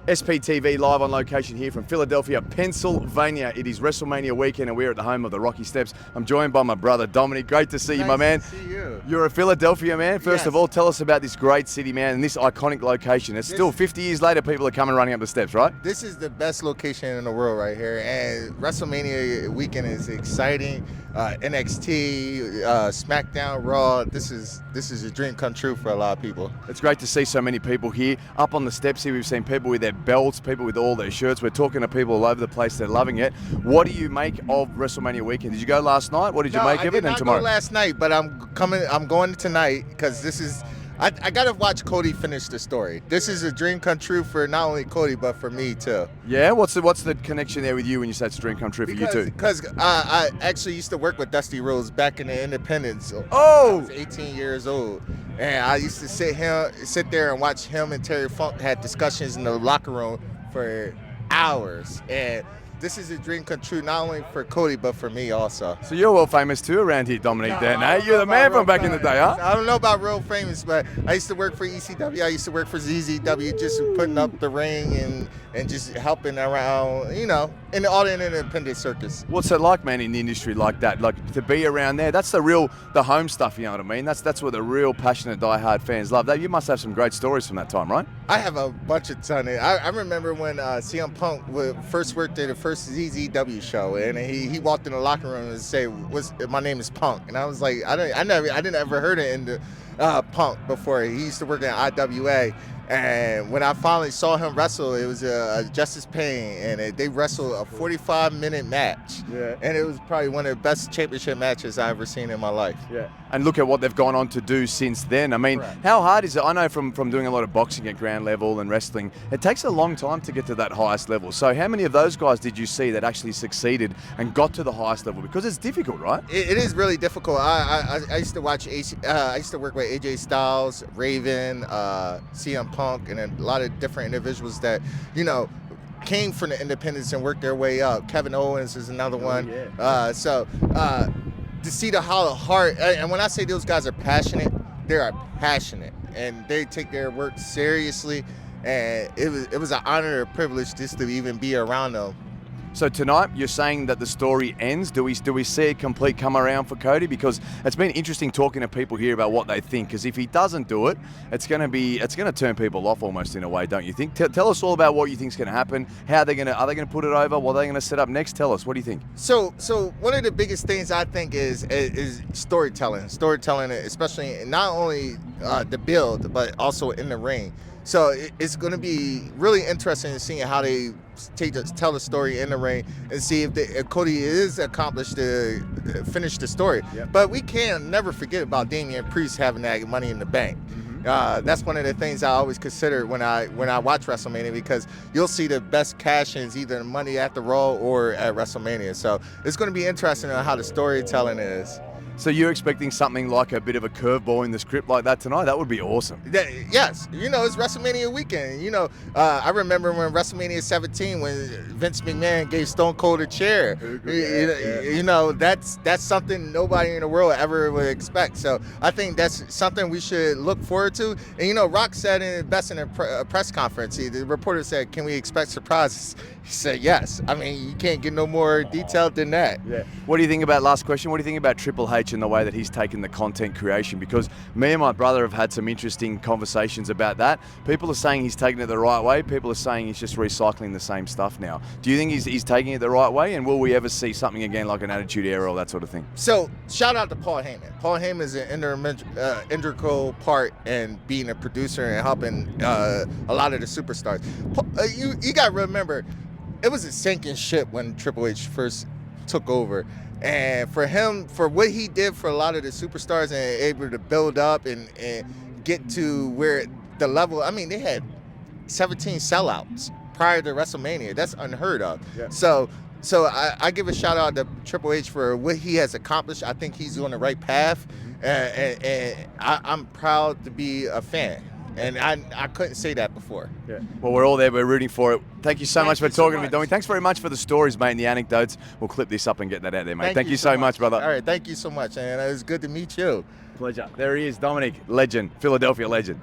SPTV live on location here from Philadelphia, Pennsylvania. It is Wrestlemania weekend and we're at the home of the Rocky Steps. I'm joined by my brother Domenic. Great to see you, my man. Nice to see you. You're a Philadelphia man. First of Yes. all, tell us about this great city, man, and this iconic location. It's still 50 years later, people are coming running up the steps, right? This is the best location in the world right here, and WrestleMania weekend is exciting. NXT, SmackDown, Raw. This is a dream come true for a lot of people. It's great to see so many people here. Up on the steps here, we've seen people with their belts, people with all their shirts. We're talking to people all over the place. They're loving it. What do you make of WrestleMania weekend? Did you go last night? What did you make of it? I did not go last night, but I'm going tonight because this is. I gotta watch Cody finish the story. This is a dream come true for not only Cody but for me too. Yeah, what's the connection there with you when you say it's a dream come true for you too? Because I actually used to work with Dusty Rhodes back in the Independence. Oh! I was 18 years old, and I used to sit there and watch him and Terry Funk had discussions in the locker room for hours. And this is a dream come true not only for Cody but for me also. So you're well famous too around here, Domenic, then, eh? You're the man from back in the day, huh? I don't know about real famous, but I used to work for ECW. I used to work for ZZW, just putting up the ring and just helping around, in all the independent circus. What's it like, man, in the industry like that? Like, to be around there, that's the home stuff, you know what I mean? That's what the real passionate, diehard fans love. That You must have some great stories from that time, right? I have a bunch of ton. I remember when CM Punk first worked at the first ZZW show, and he walked in the locker room and said, "My name is Punk," and I was like, I didn't ever heard it in the Punk before. He used to work at IWA. And when I finally saw him wrestle, it was a Justice Pain, and they wrestled a 45-minute match. Yeah. And it was probably one of the best championship matches I've ever seen in my life. Yeah. And look at what they've gone on to do since then. I mean, Correct. How hard is it? I know from doing a lot of boxing at ground level and wrestling, it takes a long time to get to that highest level. So how many of those guys did you see that actually succeeded and got to the highest level? Because it's difficult, right? It is really difficult. I used to watch. I used to work with AJ Styles, Raven, CM Punk, and a lot of different individuals that came from the independents and worked their way up. Kevin Owens is another one. Yeah. To see how hard, and when I say those guys are passionate, they are passionate and they take their work seriously. And it was an honor and a privilege just to even be around them. So tonight, you're saying that the story ends. Do we see a complete come around for Cody? Because it's been interesting talking to people here about what they think. Because if he doesn't do it, it's going to turn people off almost in a way, don't you think? Tell us all about what you think's going to happen. Are they going to put it over? What are they going to set up next? Tell us. What do you think? So one of the biggest things I think is storytelling. Storytelling, especially not only the build but also in the ring. So it's going to be really interesting to see how they tell the story in the ring and see if Cody is accomplished to finish the story. Yep. But we can never forget about Damian Priest having that Money in the Bank. Mm-hmm. That's one of the things I always consider when I watch WrestleMania, because you'll see the best cash-ins either Money at the Raw or at WrestleMania. So it's going to be interesting on how the storytelling is. So you're expecting something like a bit of a curveball in the script like that tonight? That would be awesome. Yes. It's WrestleMania weekend. I remember when WrestleMania 17, when Vince McMahon gave Stone Cold a chair. That's something nobody in the world ever would expect. So I think that's something we should look forward to. And, Rock said in a press conference, the reporter said, "Can we expect surprises?" He said, yes. I mean, you can't get no more detailed than that. Yeah. What do you think about, last question, what do you think about Triple H and the way that he's taken the content creation? Because me and my brother have had some interesting conversations about that. People are saying he's taking it the right way. People are saying he's just recycling the same stuff now. Do you think he's taking it the right way? And will we ever see something again like an Attitude Era or that sort of thing? So, shout out to Paul Heyman. Paul Heyman is an integral part in being a producer and helping a lot of the superstars. You got to remember, it was a sinking ship when Triple H first took over. And for him, for what he did for a lot of the superstars and able to build up and get to where the level, I mean, they had 17 sellouts prior to WrestleMania. That's unheard of. Yeah. So I give a shout out to Triple H for what he has accomplished. I think he's on the right path. And I'm proud to be a fan. And I couldn't say that before. Yeah. Well, we're all there. We're rooting for it. Thank you so much for talking to me, Dominic. Thanks very much for the stories, mate, and the anecdotes. We'll clip this up and get that out there, mate. Thank you so much, brother. All right, thank you so much, and it was good to meet you. Pleasure. There he is, Dominic, legend, Philadelphia legend.